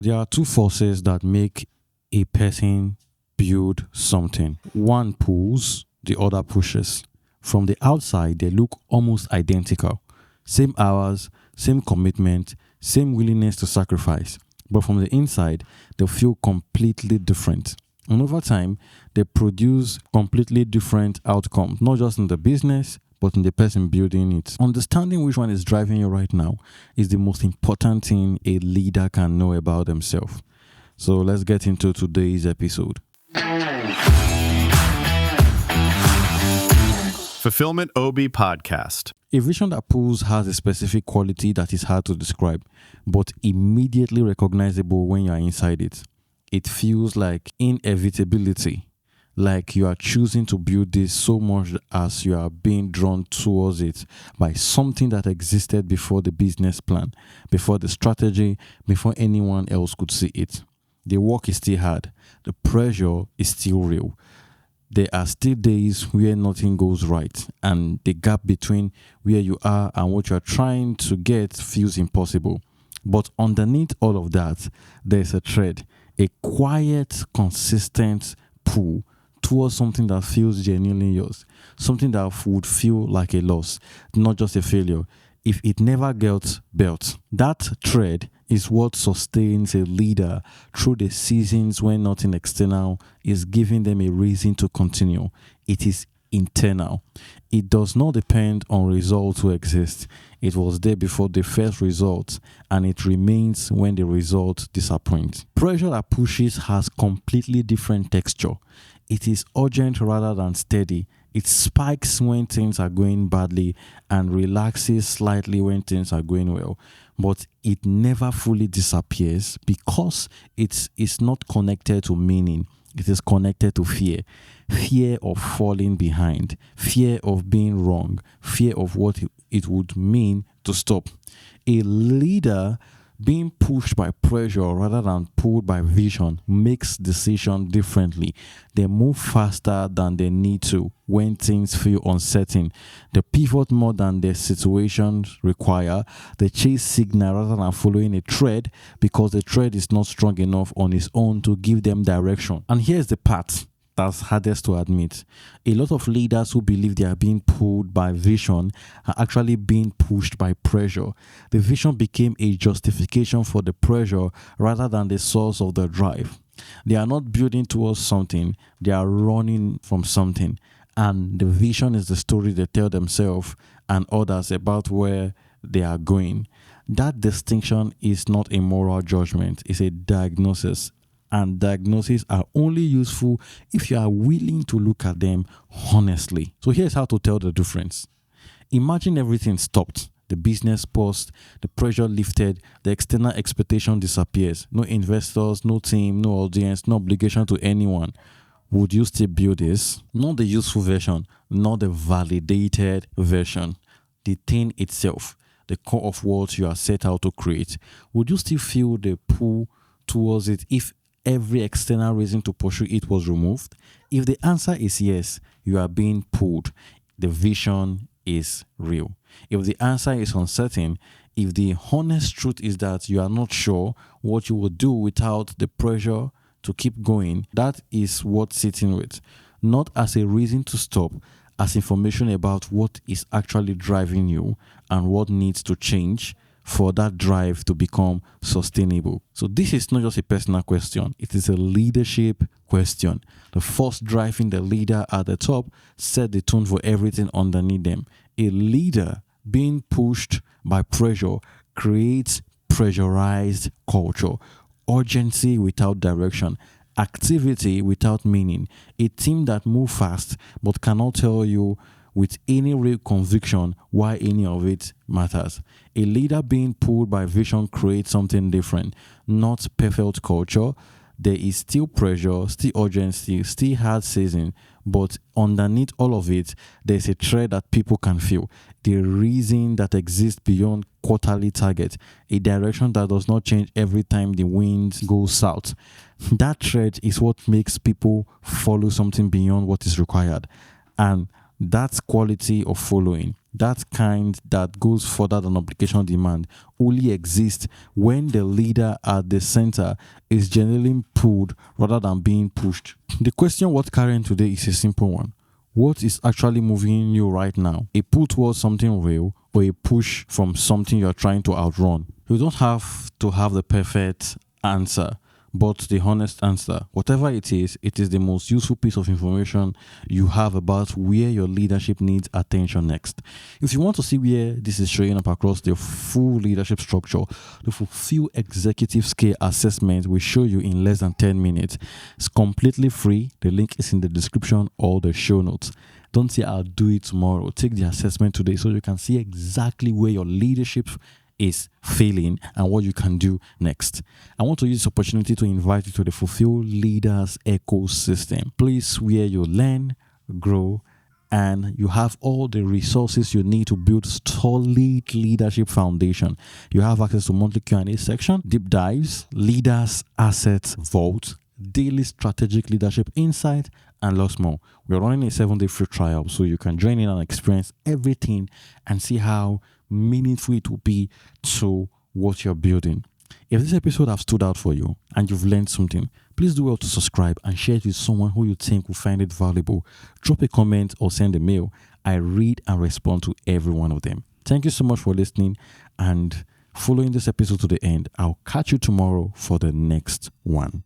There are two forces that make a person build something. One pulls, the other pushes. From the outside, they look almost identical. Same hours, same commitment, same willingness to sacrifice. But from the inside, they feel completely different. And over time, they produce completely different outcomes, not just in the business, but in the person building it. Understanding which one is driving you right now is the most important thing a leader can know about themselves. So let's get into today's episode. Fulfillment OB Podcast. A vision that pulls has a specific quality that is hard to describe, but immediately recognizable when you are inside it. It feels like inevitability, like you are choosing to build this so much as you are being drawn towards it by something that existed before the business plan, before the strategy, before anyone else could see it. The work is still hard. The pressure is still real. There are still days where nothing goes right, and the gap between where you are and what you are trying to get feels impossible. But underneath all of that, there's a thread, a quiet, consistent pull towards something that feels genuinely yours, something that would feel like a loss, not just a failure, if it never gets built. That thread is what sustains a leader through the seasons when nothing external is giving them a reason to continue. It is internal. It does not depend on results to exist. It was there before the first result, and it remains when the result disappoints. Pressure that pushes has completely different texture. It is urgent rather than steady. It spikes when things are going badly and relaxes slightly when things are going well. But it never fully disappears because it is not connected to meaning. It is connected to fear. Fear of falling behind. Fear of being wrong. Fear of what it would mean to stop. A leader being pushed by pressure rather than pulled by vision makes decisions differently. They move faster than they need to when things feel uncertain. They pivot more than their situations require. They chase signal rather than following a thread because the thread is not strong enough on its own to give them direction. And here's the part that's hardest to admit. A lot of leaders who believe they are being pulled by vision are actually being pushed by pressure. The vision became a justification for the pressure rather than the source of the drive. They are not building towards something, they are running from something. And the vision is the story they tell themselves and others about where they are going. That distinction is not a moral judgment, it's a diagnosis. And diagnoses are only useful if you are willing to look at them honestly. So here's how to tell the difference. Imagine everything stopped. The business paused, the pressure lifted, the external expectation disappears. No investors, no team, no audience, no obligation to anyone. Would you still build this? Not the useful version, not the validated version. The thing itself, the core of what you are set out to create. Would you still feel the pull towards it if every external reason to pursue it was removed? If the answer is yes, you are being pulled. The vision is real. If the answer is uncertain, if the honest truth is that you are not sure what you will do without the pressure to keep going, that is worth sitting with. Not as a reason to stop, as information about what is actually driving you and what needs to change for that drive to become sustainable. So this is not just a personal question, it is a leadership question. The force driving the leader at the top set the tone for everything underneath them. A leader being pushed by pressure creates pressurized culture, urgency without direction, activity without meaning, a team that moves fast but cannot tell you with any real conviction why any of it matters. A leader being pulled by vision creates something different, not perfect culture. There is still pressure, still urgency, still hard season, but underneath all of it, there's a thread that people can feel. The reason that exists beyond quarterly target, a direction that does not change every time the wind goes south. That thread is what makes people follow something beyond what is required. And That quality of following, that kind that goes further than obligation demand, only exists when the leader at the center is generally pulled rather than being pushed. The question worth carrying today is a simple one. What is actually moving you right now? A pull towards something real or a push from something you're trying to outrun? You don't have to have the perfect answer, but the honest answer. Whatever it is the most useful piece of information you have about where your leadership needs attention next. If you want to see where this is showing up across the full leadership structure, the Fulfill Executive Scale Assessment will show you in less than 10 minutes. It's completely free. The link is in the description or the show notes. Don't say I'll do it tomorrow. Take the assessment today so you can see exactly where your leadership is failing and what you can do next. I want to use this opportunity to invite you to the Fulfill Leaders ecosystem, place where you learn, grow, and you have all the resources you need to build solid leadership foundation. You have access to monthly Q&A section, deep dives, leaders assets vault, daily strategic leadership insight, and lots more. We're running a 7-day free trial, so you can join in and experience everything and see how meaningful it will be to what you're building. If this episode has stood out for you and you've learned something, please do well to subscribe and share it with someone who you think will find it valuable. Drop a comment or send a mail. I read and respond to every one of them. Thank you so much for listening and following this episode to the end. I'll catch you tomorrow for the next one.